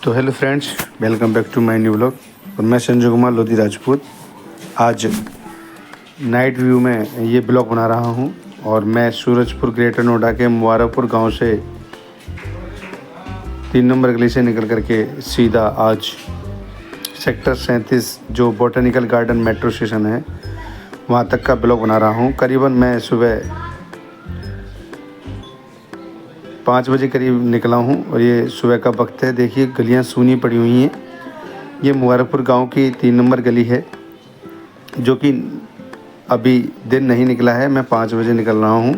तो hello friends, welcome back to my new blog. और मैं संजय कुमार लोधी राजपूत आज नाइट व्यू में ये ब्लॉग बना रहा हूँ। और मैं सूरजपुर ग्रेटर नोएडा के मुबारकपुर गांव से 3 नंबर गली से निकल करके सीधा आज सेक्टर 37 जो बॉटनिकल गार्डन मेट्रो स्टेशन है वहाँ तक का ब्लॉग बना रहा हूँ। करीबन मैं सुबह 5 बजे करीब निकला हूँ और ये सुबह का वक्त है। देखिए गलियाँ सूनी पड़ी हुई हैं। ये मुबारकपुर गांव की 3 नंबर गली है जो कि अभी दिन नहीं निकला है। मैं 5 बजे निकल रहा हूँ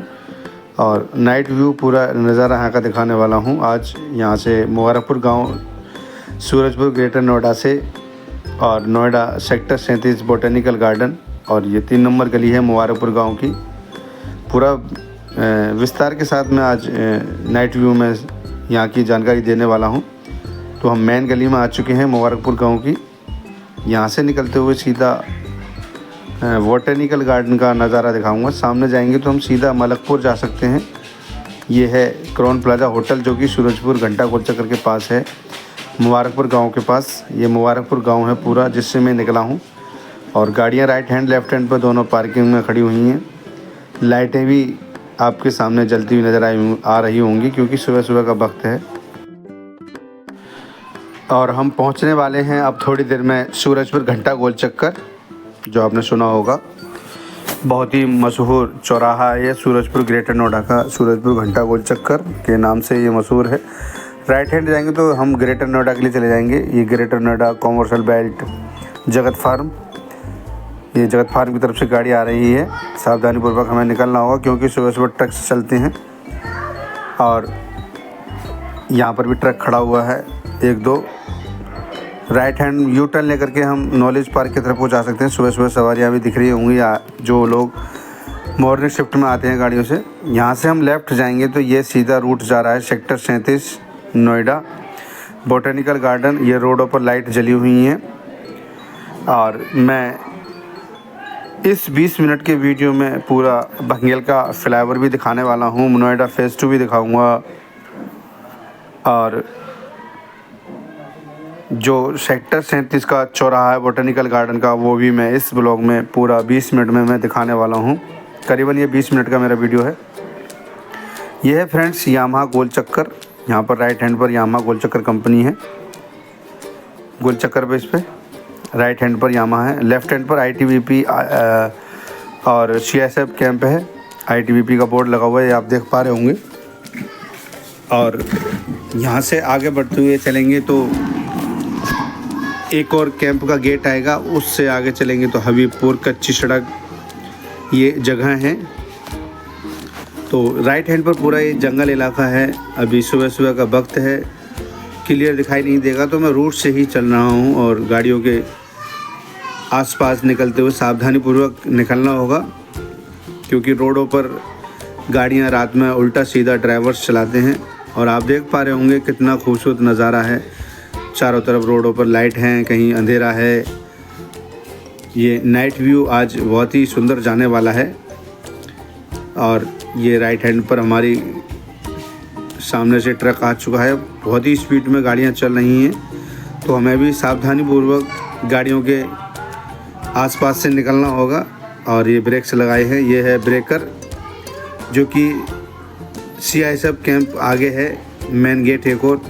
और नाइट व्यू पूरा नज़ारा यहाँ का दिखाने वाला हूँ। आज यहाँ से मुबारकपुर गांव सूरजपुर ग्रेटर नोएडा से और नोएडा सेक्टर 37 बॉटनिकल गार्डन और ये 3 नंबर गली है मुबारकपुर गांव की। पूरा विस्तार के साथ मैं आज नाइट व्यू में यहाँ की जानकारी देने वाला हूँ। तो हम मेन गली में आ चुके हैं मुबारकपुर गांव की। यहाँ से निकलते हुए सीधा बॉटनिकल गार्डन का नज़ारा दिखाऊंगा। सामने जाएंगे तो हम सीधा मलकपुर जा सकते हैं। ये है क्राउन प्लाजा होटल जो कि सूरजपुर घंटा गोल चक्कर के पास है, मुबारकपुर गांव के पास। ये मुबारकपुर गांव है पूरा जिससे मैं निकला हूँ। और गाड़ियाँ राइट हैंड लेफ्ट हैंड पर दोनों पार्किंग में खड़ी हुई हैं। लाइटें भी आपके सामने जलती हुई नज़र आ रही होंगी क्योंकि सुबह सुबह का वक्त है। और हम पहुंचने वाले हैं अब थोड़ी देर में सूरजपुर घंटा गोल चक्कर, जो आपने सुना होगा। बहुत ही मशहूर चौराहा है ये सूरजपुर ग्रेटर नोएडा का। सूरजपुर घंटा गोल चक्कर के नाम से ये मशहूर है। राइट हैंड जाएंगे तो हम ग्रेटर नोएडा के लिए चले जाएंगे। ये ग्रेटर नोएडा कॉमर्शियल बेल्ट जगत फार्म, ये जगत फार्म की तरफ से गाड़ी आ रही है। सावधानीपूर्वक हमें निकलना होगा क्योंकि सुबह सुबह ट्रक से चलते हैं। और यहाँ पर भी ट्रक खड़ा हुआ है 1-2। राइट हैंड यू टर्न लेकर के हम नॉलेज पार्क की तरफ को जा सकते हैं। सुबह सुबह सवारियाँ भी दिख रही होंगी जो लोग मॉर्निंग शिफ्ट में आते हैं गाड़ियों से। यहाँ से हम लेफ़्ट जाएंगे तो ये सीधा रूट जा रहा है सेक्टर 37 नोएडा बॉटनिकल गार्डन। ये रोडों पर लाइट जली हुई हैं। और मैं इस 20 मिनट के वीडियो में पूरा बंगेल का फ्लाईओवर भी दिखाने वाला हूँ, नोएडा फेज़ 2 भी दिखाऊंगा। और जो सेक्टर 37 का चौराहा है बॉटनिकल गार्डन का वो भी मैं इस ब्लॉग में पूरा 20 मिनट में मैं दिखाने वाला हूँ। करीबन ये 20 मिनट का मेरा वीडियो है। ये है फ्रेंड्स यामाहा गोल चक्कर। यहाँ पर राइट हैंड पर यामाहा गोल चक्कर कंपनी है। गोल चक्कर पे इस पर राइट हैंड पर यामाहा है, लेफ़्ट हैंड पर ITBP और CSF कैंप है। ITBP का बोर्ड लगा हुआ है, ये आप देख पा रहे होंगे। और यहाँ से आगे बढ़ते हुए चलेंगे तो एक और कैंप का गेट आएगा, उससे आगे चलेंगे तो हबीबपुर कच्ची सड़क ये जगह है। तो राइट हैंड पर पूरा ये जंगल इलाका है। अभी सुबह सुबह का वक्त है, क्लियर दिखाई नहीं देगा तो मैं रूट से ही चल रहा हूँ। और गाड़ियों के आसपास निकलते हुए सावधानीपूर्वक निकलना होगा क्योंकि रोडों पर गाड़ियाँ रात में उल्टा सीधा ड्राइवर्स चलाते हैं। और आप देख पा रहे होंगे कितना खूबसूरत नज़ारा है। चारों तरफ रोडों पर लाइट हैं, कहीं अंधेरा है। ये नाइट व्यू आज बहुत ही सुंदर जाने वाला है। और ये राइट हैंड पर हमारी सामने से ट्रक आ चुका है। बहुत ही स्पीड में गाड़ियाँ चल रही हैं तो हमें भी सावधानीपूर्वक गाड़ियों के आसपास से निकलना होगा। और ये ब्रेक्स लगाए हैं, ये है ब्रेकर जो कि CSF कैंप आगे है। मेन गेट एक और,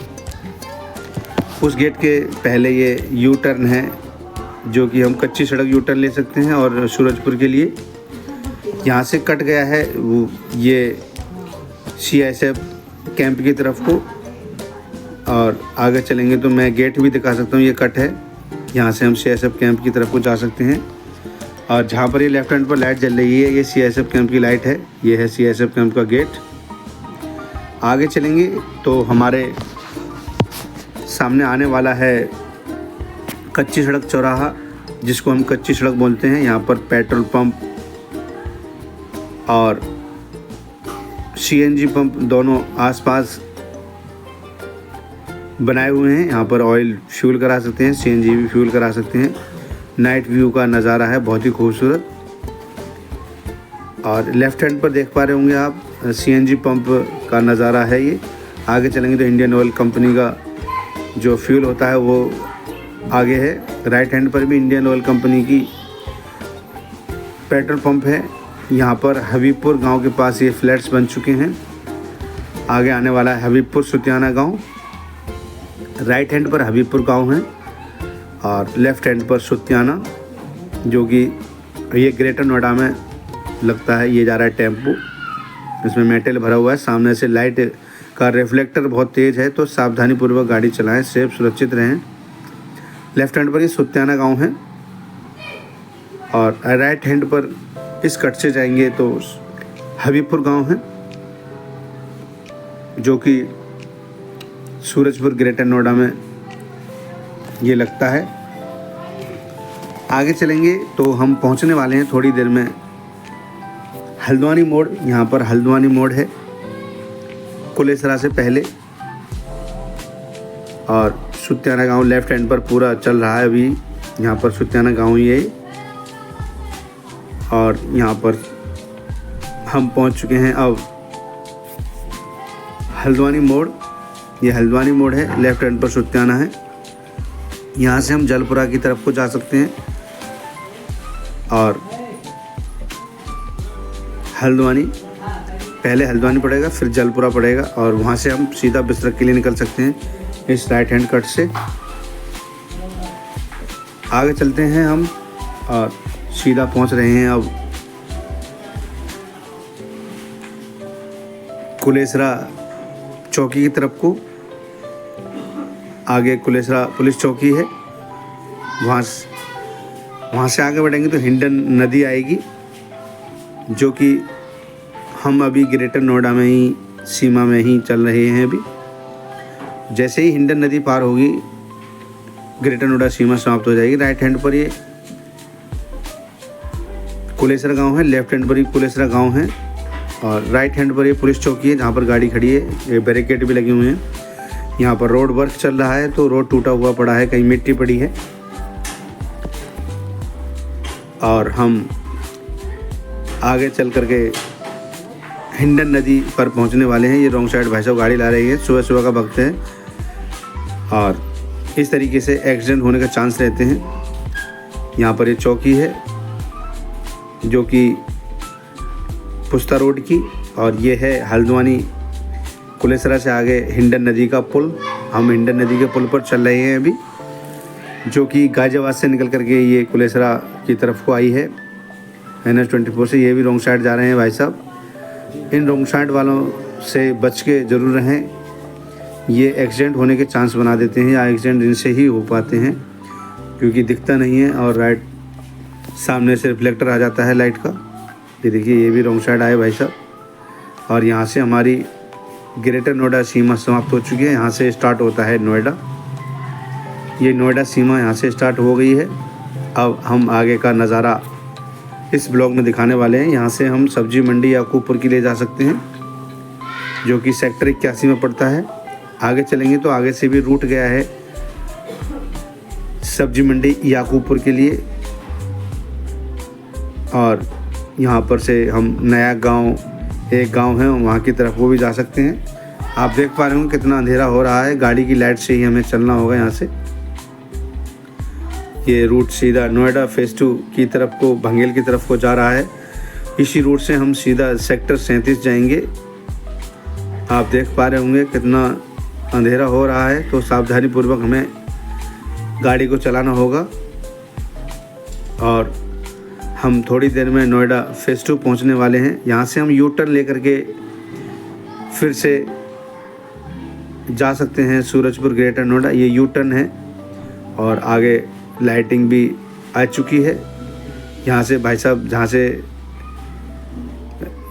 उस गेट के पहले ये यू टर्न है जो कि हम कच्ची सड़क यू टर्न ले सकते हैं। और सूरजपुर के लिए यहाँ से कट गया है वो ये CSF कैंप की तरफ को। और आगे चलेंगे तो मैं गेट भी दिखा सकता हूँ, ये कट है। यहाँ से हम CSF कैंप की तरफ को जा सकते हैं। और जहाँ पर ये लेफ्ट हैंड पर लाइट जल रही है ये CSF कैंप की लाइट है। ये है CSF कैंप का गेट। आगे चलेंगे तो हमारे सामने आने वाला है कच्ची सड़क चौराहा, जिसको हम कच्ची सड़क बोलते हैं। यहाँ पर पेट्रोल पंप और CNG पंप दोनों आसपास बनाए हुए हैं। यहाँ पर ऑयल फ्यूल करा सकते हैं, CNG भी फ्यूल करा सकते हैं। नाइट व्यू का नज़ारा है बहुत ही खूबसूरत। और लेफ़्ट हैंड पर देख पा रहे होंगे आप CNG पंप का नज़ारा है ये। आगे चलेंगे तो इंडियन ऑयल कंपनी का जो फ्यूल होता है वो आगे है। राइट हैंड पर भी इंडियन ऑयल कंपनी की पेट्रोल पंप है। यहाँ पर हबीबपुर गांव के पास ये फ्लैट्स बन चुके हैं। आगे आने वाला है हबीबपुर सुतियाना गांव। राइट हैंड पर हबीबपुर गांव है और लेफ़्ट हैंड पर सुतियाना, जो कि ये ग्रेटर नोएडा में लगता है। ये जा रहा है टेम्पो, इसमें मेटल भरा हुआ है। सामने से लाइट का रिफ्लेक्टर बहुत तेज़ है, तो सावधानीपूर्वक गाड़ी चलाएं, सेफ सुरक्षित रहें। लेफ़्ट हैंड पर ये सुतियाना गांव है और राइट हैंड पर इस कट से जाएंगे तो हबीबपुर गांव है, जो कि सूरजपुर ग्रेटर नोएडा में ये लगता है। आगे चलेंगे तो हम पहुंचने वाले हैं थोड़ी देर में हल्द्वानी मोड़। यहाँ पर हल्द्वानी मोड़ है कुलेसरा से पहले, और सुतियाना गांव लेफ़्ट हैंड पर पूरा चल रहा है अभी। यहाँ पर सुतियाना गांव ही है और यहाँ पर हम पहुँच चुके हैं अब हल्द्वानी मोड़। ये हल्द्वानी मोड़ है, लेफ़्ट हैंड पर सुतियाना है। यहाँ से हम जलपुरा की तरफ को जा सकते हैं और हल्द्वानी, पहले हल्द्वानी पड़ेगा फिर जलपुरा पड़ेगा, और वहाँ से हम सीधा बिसरख के लिए निकल सकते हैं इस राइट हैंड कट से। आगे चलते हैं हम और सीधा पहुँच रहे हैं अब कुलेसरा चौकी की तरफ को। आगे कुलेसरा पुलिस चौकी है, वहाँ से आगे बढ़ेंगे तो हिंडन नदी आएगी, जो कि हम अभी ग्रेटर नोएडा में ही सीमा में ही चल रहे हैं अभी। जैसे ही हिंडन नदी पार होगी ग्रेटर नोएडा सीमा समाप्त हो जाएगी। राइट हैंड पर ये कुलेसरा गांव है, लेफ़्ट हैंड पर ही कुलेसरा गांव है, और राइट हैंड पर ये पुलिस चौकी है जहाँ पर गाड़ी खड़ी है। ये बैरिकेड भी लगे हुए हैं। यहाँ पर रोड वर्क चल रहा है, तो रोड टूटा हुआ पड़ा है, कहीं मिट्टी पड़ी है। और हम आगे चल करके हिंडन नदी पर पहुंचने वाले हैं। ये रॉन्ग साइड भाई साहब गाड़ी ला रही है, सुबह सुबह का वक्त है और इस तरीके से एक्सीडेंट होने का चांस रहते हैं। यहाँ पर ये चौकी है जो कि पुस्ता रोड की, और ये है हल्द्वानी कुलेसरा से आगे हिंडन नदी का पुल। हम हिंडन नदी के पुल पर चल रहे हैं अभी, जो कि गाजियाबाद से निकल करके ये कुलेसरा की तरफ को आई है NH-24 से। ये भी रॉन्ग साइड जा रहे हैं भाई साहब। इन रॉन्ग साइड वालों से बच के ज़रूर रहें, ये एक्सीडेंट होने के चांस बना देते हैं, या एक्सीडेंट इनसे ही हो पाते हैं क्योंकि दिखता नहीं है और राइट सामने से रिफ्लेक्टर आ जाता है लाइट का। ये देखिए, ये भी रॉन्ग साइड आए भाई साहब। और यहाँ से हमारी ग्रेटर नोएडा सीमा समाप्त हो चुकी है। यहाँ से स्टार्ट होता है नोएडा। ये नोएडा सीमा यहाँ से स्टार्ट हो गई है। अब हम आगे का नज़ारा इस ब्लॉग में दिखाने वाले हैं। यहाँ से हम सब्जी मंडी याकूबपुर के लिए जा सकते हैं, जो कि सेक्टर 81 में पड़ता है। आगे चलेंगे तो आगे से भी रूट गया है सब्जी मंडी याकूबपुर के लिए, और यहाँ पर से हम नया गांव, एक गांव है वहाँ की तरफ वो भी जा सकते हैं। आप देख पा रहे होंगे कितना अंधेरा हो रहा है, गाड़ी की लाइट से ही हमें चलना होगा। यहाँ से ये रूट सीधा नोएडा फेज़ 2 की तरफ को, भंगेल की तरफ को जा रहा है। इसी रूट से हम सीधा सेक्टर 37 जाएंगे। आप देख पा रहे होंगे कितना अंधेरा हो रहा है, तो सावधानीपूर्वक हमें गाड़ी को चलाना होगा। और हम थोड़ी देर में नोएडा फेज़ 2 पहुंचने वाले हैं। यहाँ से हम यू टर्न लेकर के फिर से जा सकते हैं सूरजपुर ग्रेटर नोएडा। ये यू टर्न है और आगे लाइटिंग भी आ चुकी है। यहाँ से भाई साहब जहाँ से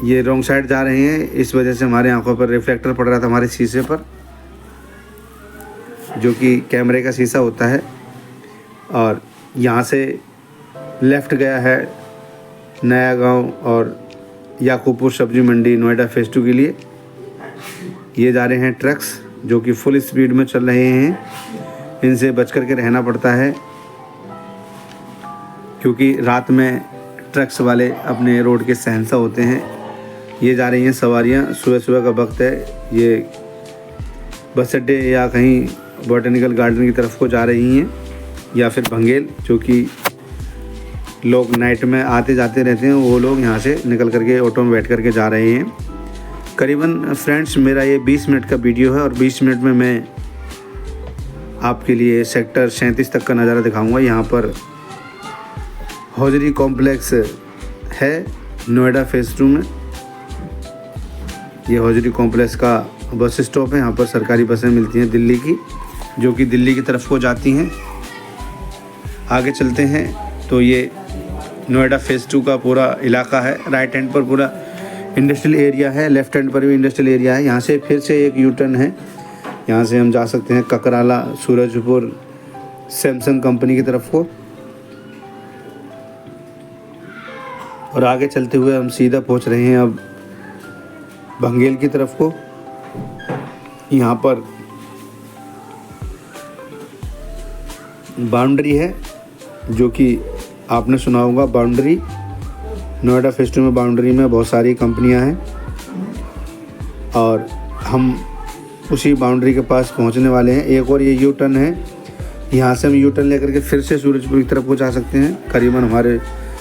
ये रॉन्ग साइड जा रहे हैं, इस वजह से हमारे आंखों पर रिफ्लेक्टर पड़ रहा था हमारे शीशे पर, जो कि कैमरे का शीशा होता है। और यहाँ से लेफ़्ट गया है नया गांव और याकूबपुर सब्जी मंडी नोएडा फेज़ 2 के लिए। ये जा रहे हैं ट्रक्स जो कि फुल स्पीड में चल रहे हैं। इनसे बच कर के रहना पड़ता है क्योंकि रात में ट्रक्स वाले अपने रोड के शहंशाह होते हैं। ये जा रही हैं सवारियां, सुबह सुबह का वक्त है। ये बस अड्डे या कहीं बॉटनिकल गार्डन की तरफ को जा रही हैं या फिर भंगेल, जो कि लोग नाइट में आते जाते रहते हैं, वो लोग यहाँ से निकल करके ऑटो में बैठ करके जा रहे हैं। करीबन फ्रेंड्स मेरा ये 20 मिनट का वीडियो है और 20 मिनट में मैं आपके लिए सेक्टर 37 तक का नज़ारा दिखाऊंगा। यहाँ पर हौजरी कॉम्प्लेक्स है नोएडा फेज़ 2 में। ये हौजरी कॉम्प्लेक्स का बस स्टॉप है। यहाँ पर सरकारी बसें मिलती हैं दिल्ली की, जो कि दिल्ली की तरफ को जाती हैं। आगे चलते हैं तो ये नोएडा फेज़ 2 का पूरा इलाका है। राइट हैंड पर पूरा इंडस्ट्रियल एरिया है, लेफ्ट हैंड पर भी इंडस्ट्रियल एरिया है। यहाँ से फिर से एक यू टर्न है, यहाँ से हम जा सकते हैं ककराला, सूरजपुर, सैमसंग कंपनी की तरफ को। और आगे चलते हुए हम सीधा पहुँच रहे हैं अब भंगेल की तरफ को। यहाँ पर बाउंड्री है, जो कि आपने सुना होगा बाउंड्री। नोएडा फेज़ 2 में बाउंड्री में बहुत सारी कंपनियां हैं और हम उसी बाउंड्री के पास पहुंचने वाले हैं। एक और ये यू टर्न है, यहाँ से हम यू टर्न लेकर के फिर से सूरजपुर की तरफ को जा सकते हैं। करीबन हमारे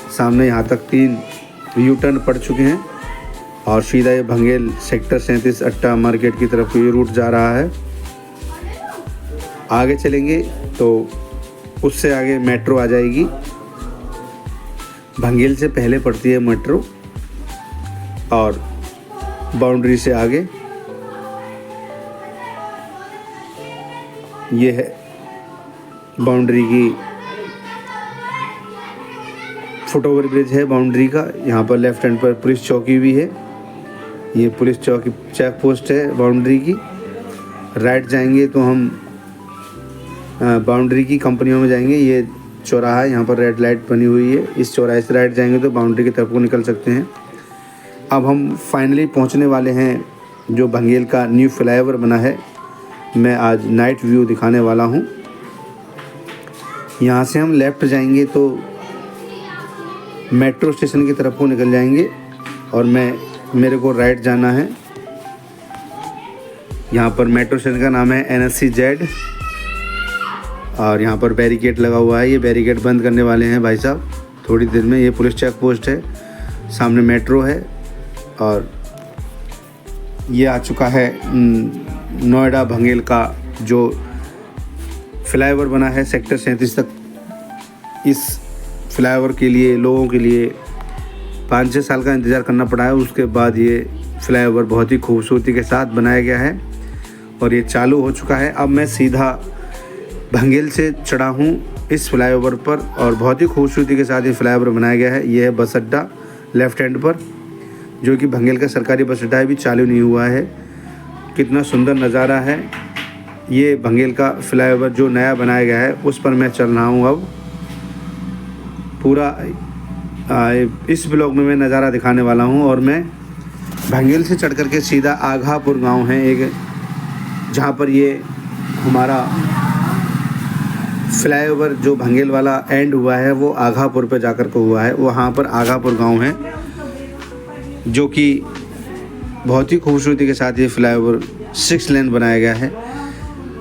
सामने यहाँ तक 3 यू टर्न पड़ चुके हैं और सीधा ये भंगेल सेक्टर 37 अट्टा मार्केट की तरफ ये रूट जा रहा है। आगे चलेंगे तो उससे आगे मेट्रो आ जाएगी। भंगेल से पहले पड़ती है मेट्रो और बाउंड्री से आगे ये है बाउंड्री की फुटओवर ब्रिज है बाउंड्री का। यहाँ पर लेफ्ट हैंड पर पुलिस चौकी भी है। ये पुलिस चौकी चेक पोस्ट है बाउंड्री की। राइट जाएंगे तो हम बाउंड्री की कंपनियों में जाएंगे। ये चौराहा है, यहाँ पर रेड लाइट बनी हुई है। इस चौराहे से राइट जाएंगे तो बाउंड्री की तरफ को निकल सकते हैं। अब हम फाइनली पहुँचने वाले हैं जो भंगेल का न्यू फ्लाईओवर बना है। मैं आज नाइट व्यू दिखाने वाला हूँ। यहाँ से हम लेफ़्ट जाएंगे तो मेट्रो स्टेशन की तरफ को निकल जाएंगे और मेरे को राइट जाना है। यहाँ पर मेट्रो स्टेशन का नाम है NSCZ और यहाँ पर बैरिकेड लगा हुआ है। ये बैरिकेड बंद करने वाले हैं भाई साहब थोड़ी देर में। ये पुलिस चेक पोस्ट है, सामने मेट्रो है और ये आ चुका है नोएडा भंगेल का जो फ्लाईओवर बना है सेक्टर 37 तक। इस फ्लाईओवर के लिए लोगों के लिए 5-6 साल का इंतज़ार करना पड़ा है। उसके बाद ये फ्लाईओवर बहुत ही खूबसूरती के साथ बनाया गया है और ये चालू हो चुका है। अब मैं सीधा भंगेल से चढ़ा हूँ इस फ्लाईओवर पर और बहुत ही खूबसूरती के साथ ये फ्लाईओवर बनाया गया है। ये है बस अड्डा लेफ़्ट हैंड पर, जो कि भंगेल का सरकारी बस अड्डा भी चालू नहीं हुआ है। कितना सुंदर नज़ारा है। ये भंगेल का फ्लाईओवर जो नया बनाया गया है उस पर मैं चल रहा हूँ। अब पूरा इस ब्लॉग में मैं नज़ारा दिखाने वाला हूँ और मैं भंगेल से चढ़ करके सीधा आघापुर गांव है एक, जहाँ पर ये हमारा फ्लाईओवर जो भंगेल वाला एंड हुआ है वो आघापुर पे जाकर को हुआ है। वहाँ पर आघापुर गांव है, जो कि बहुत ही खूबसूरती के साथ ये फ्लाईओवर 6 लेन बनाया गया है।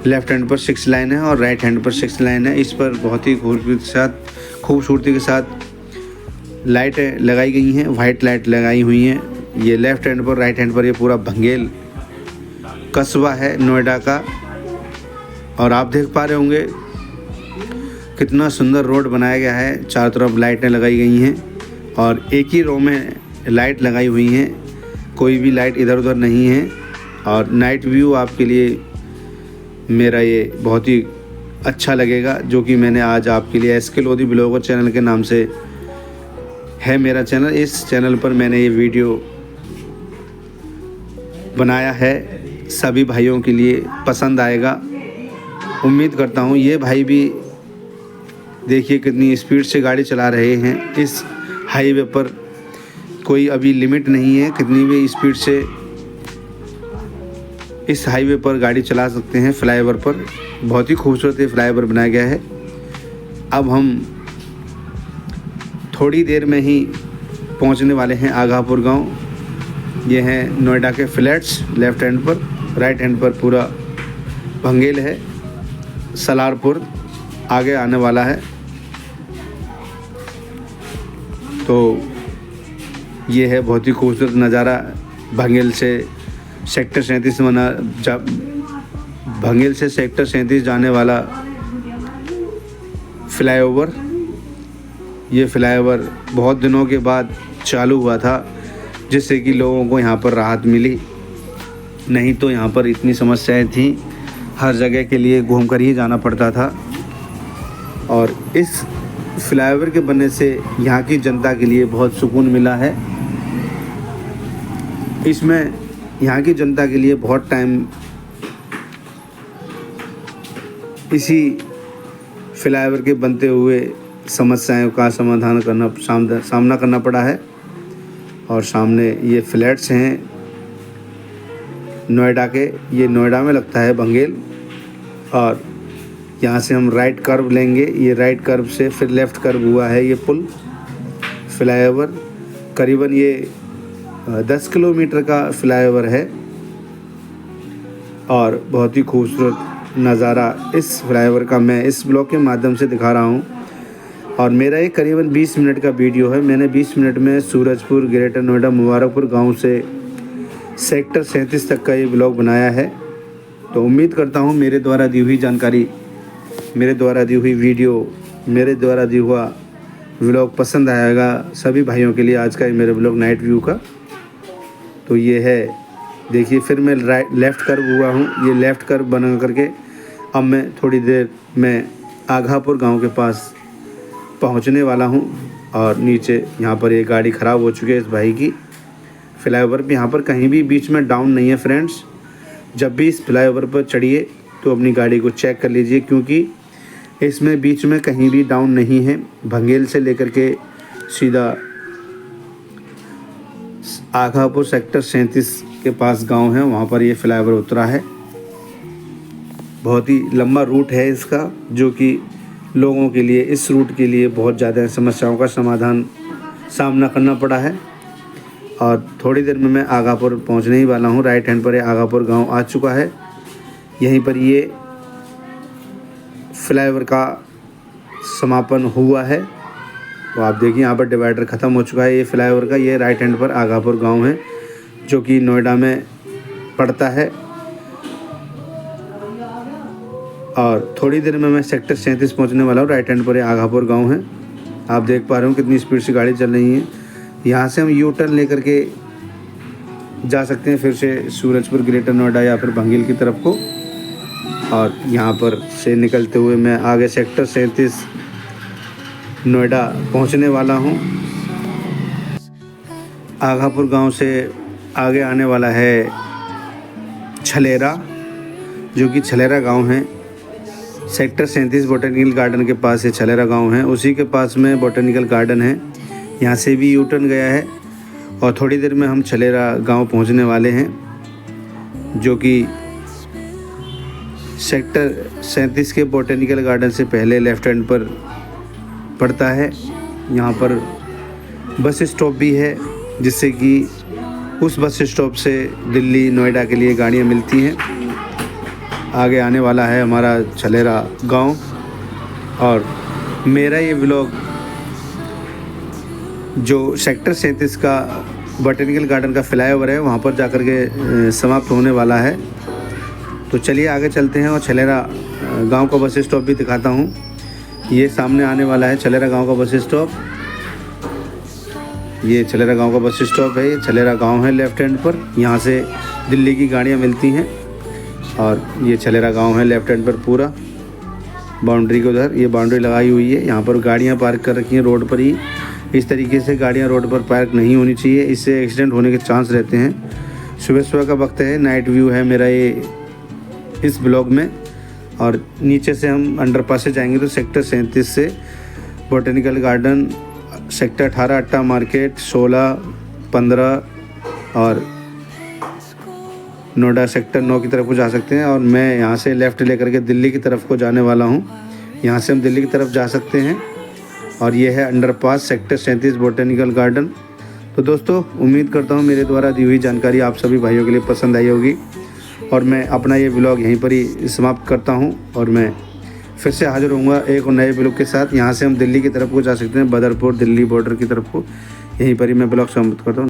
लेफ़्ट हैंड पर 6 लाइन है और राइट हैंड पर 6 लाइन है। इस पर बहुत ही खूबसूरती के साथ लाइटें लगाई गई हैं, वाइट लाइट लगाई हुई हैं। ये लेफ़्ट हैंड पर राइट हैंड पर ये पूरा भंगेल कस्बा है नोएडा का। और आप देख पा रहे होंगे कितना सुंदर रोड बनाया गया है। चारों तरफ लाइटें लगाई गई हैं और एक ही रो में लाइट लगाई हुई हैं, कोई भी लाइट इधर उधर नहीं है। और नाइट व्यू आपके लिए मेरा ये बहुत ही अच्छा लगेगा, जो कि मैंने आज आपके लिए SK लोधी ब्लॉगर चैनल के नाम से है मेरा चैनल। इस चैनल पर मैंने ये वीडियो बनाया है, सभी भाइयों के लिए पसंद आएगा उम्मीद करता हूँ। ये भाई भी देखिए कितनी स्पीड से गाड़ी चला रहे हैं। इस हाईवे पर कोई अभी लिमिट नहीं है, कितनी भी स्पीड से इस हाईवे पर गाड़ी चला सकते हैं। फ्लाईओवर पर बहुत ही खूबसूरत फ्लाईओवर बनाया गया है। अब हम थोड़ी देर में ही पहुंचने वाले हैं आघापुर गांव। ये हैं नोएडा के फ्लैट्स। लेफ़्ट हैंड पर, राइट हैंड पर पूरा भंगेल है सलारपुर आगे आने वाला है। तो ये है बहुत ही खूबसूरत नज़ारा भंगेल से सेक्टर 37 भंगेल से सेक्टर 37 जाने वाला फ्लाईओवर। ये फ्लाईओवर बहुत दिनों के बाद चालू हुआ था, जिससे कि लोगों को यहाँ पर राहत मिली। नहीं तो यहाँ पर इतनी समस्याएं थी, हर जगह के लिए घूम कर ही जाना पड़ता था। और इस फ्लाईओवर के बनने से यहाँ की जनता के लिए बहुत सुकून मिला है। इसमें यहाँ की जनता के लिए बहुत टाइम इसी फ्लाईओवर के बनते हुए समस्याओं का सामना करना पड़ा है। और सामने ये फ्लैट्स हैं नोएडा के, ये नोएडा में लगता है भंगेल। और यहाँ से हम राइट कर्व लेंगे, ये राइट कर्व से फिर लेफ़्ट कर्व हुआ है ये पुल फ्लाईओवर। करीबन ये 10 किलोमीटर का फ्लाईओवर है और बहुत ही खूबसूरत नज़ारा इस फ्लाईओवर का मैं इस ब्लॉग के माध्यम से दिखा रहा हूँ। और मेरा ये करीबन 20 मिनट का वीडियो है। मैंने 20 मिनट में सूरजपुर, ग्रेटर नोएडा, मुबारकपुर गांव से सेक्टर 37 तक का ये ब्लॉग बनाया है। तो उम्मीद करता हूँ मेरे द्वारा दी हुई जानकारी, मेरे द्वारा दी हुई वीडियो, मेरे द्वारा दी हुआ व्लॉग पसंद आएगा सभी भाइयों के लिए। आज का ये मेरा व्लॉग नाइट व्यू का तो ये है। देखिए फिर मैं लेफ़्ट कर्व हुआ हूँ, ये लेफ़्ट कर्व बना करके अब मैं थोड़ी देर में आघापुर गांव के पास पहुंचने वाला हूं। और नीचे यहाँ पर ये गाड़ी ख़राब हो चुकी है इस भाई की। फ्लाईओवर पे यहाँ पर कहीं भी बीच में डाउन नहीं है फ्रेंड्स। जब भी इस फ्लाईओवर पर चढ़िए तो अपनी गाड़ी को चेक कर लीजिए, क्योंकि इसमें बीच में कहीं भी डाउन नहीं है। भंगेल से लेकर के सीधा आघापुर सेक्टर 37 के पास गांव है, वहाँ पर ये फ्लाईओवर उतरा है। बहुत ही लंबा रूट है इसका, जो कि लोगों के लिए, इस रूट के लिए बहुत ज़्यादा समस्याओं का सामना करना पड़ा है। और थोड़ी देर में मैं आघापुर पहुंचने ही वाला हूं। राइट हैंड पर ये आघापुर गांव आ चुका है। यहीं पर ये फ्लाईओवर का समापन हुआ है। तो आप देखिए यहाँ पर डिवाइडर ख़त्म हो चुका है ये फ्लाईओवर का। ये राइट हैंड पर आघापुर गांव है, जो कि नोएडा में पड़ता है। और थोड़ी देर में मैं सेक्टर 37 पहुंचने वाला हूँ। राइट हैंड पर आघापुर गांव है। आप देख पा रहे हो कितनी स्पीड से गाड़ी चल रही है। यहाँ से हम यू टर्न लेकर के जा सकते हैं फिर से सूरजपुर, ग्रेटर नोएडा या फिर भंगेल की तरफ को। और यहाँ पर से निकलते हुए मैं आगे सेक्टर 37 नोएडा पहुँचने वाला हूँ। आघापुर गांव से आगे आने वाला है छलेरा, जो कि छलेरा गांव है। सेक्टर 37 बोटेनिकल गार्डन के पास ये छलेरा गांव है, उसी के पास में बोटेनिकल गार्डन है। यहाँ से भी यू टर्न गया है। और थोड़ी देर में हम छलेरा गांव पहुंचने वाले हैं, जो कि सेक्टर 37 के बोटेनिकल गार्डन से पहले लेफ़्ट हैंड पर पड़ता है। यहाँ पर बस स्टॉप भी है, जिससे कि उस बस स्टॉप से दिल्ली, नोएडा के लिए गाड़ियाँ मिलती हैं। आगे आने वाला है हमारा छलेरा गांव। और मेरा ये व्लॉग जो सेक्टर 37 का बोटेनिकल गार्डन का फ्लाईओवर है, वहाँ पर जाकर के समाप्त होने वाला है। तो चलिए आगे चलते हैं और छलेरा गांव का बस स्टॉप भी दिखाता हूँ। ये सामने आने वाला है छलेरा गांव का बस स्टॉप। ये छलेरा गांव का बस स्टॉप है। ये छलेरा गांव है लेफ़्ट हैंड पर, यहाँ से दिल्ली की गाड़ियाँ मिलती हैं। और ये छलेरा गांव है लेफ़्ट हैंड पर पूरा बाउंड्री के उधर। ये बाउंड्री लगाई हुई है, यहाँ पर गाड़ियाँ पार्क कर रखी हैं रोड पर ही। इस तरीके से गाड़ियाँ रोड पर पार्क नहीं होनी चाहिए, इससे एक्सीडेंट होने के चांस रहते हैं। सुबह का वक्त है, नाइट व्यू है मेरा ये इस ब्लॉग में। और नीचे से हम अंडरपास से जाएंगे तो सेक्टर 37 से बोटेनिकल गार्डन, सेक्टर 18 अट्टा मार्केट, 16, 15 और नोएडा सेक्टर 9 की तरफ को जा सकते हैं। और मैं यहाँ से लेफ़्ट लेकर के दिल्ली की तरफ को जाने वाला हूँ। यहाँ से हम दिल्ली की तरफ जा सकते हैं। और ये है अंडरपास सेक्टर 37 बोटेनिकल गार्डन। तो दोस्तों उम्मीद करता हूँ मेरे द्वारा दी हुई जानकारी आप सभी भाइयों के लिए पसंद आई होगी। और मैं अपना ये व्लॉग यहीं पर ही समाप्त करता हूँ। और मैं फिर से हाजिर होऊंगा एक और नए ब्लॉग के साथ। यहाँ से हम दिल्ली की तरफ को जा सकते हैं, बदरपुर दिल्ली बॉर्डर की तरफ को। यहीं पर ही मैं ब्लॉग समाप्त करता हूँ।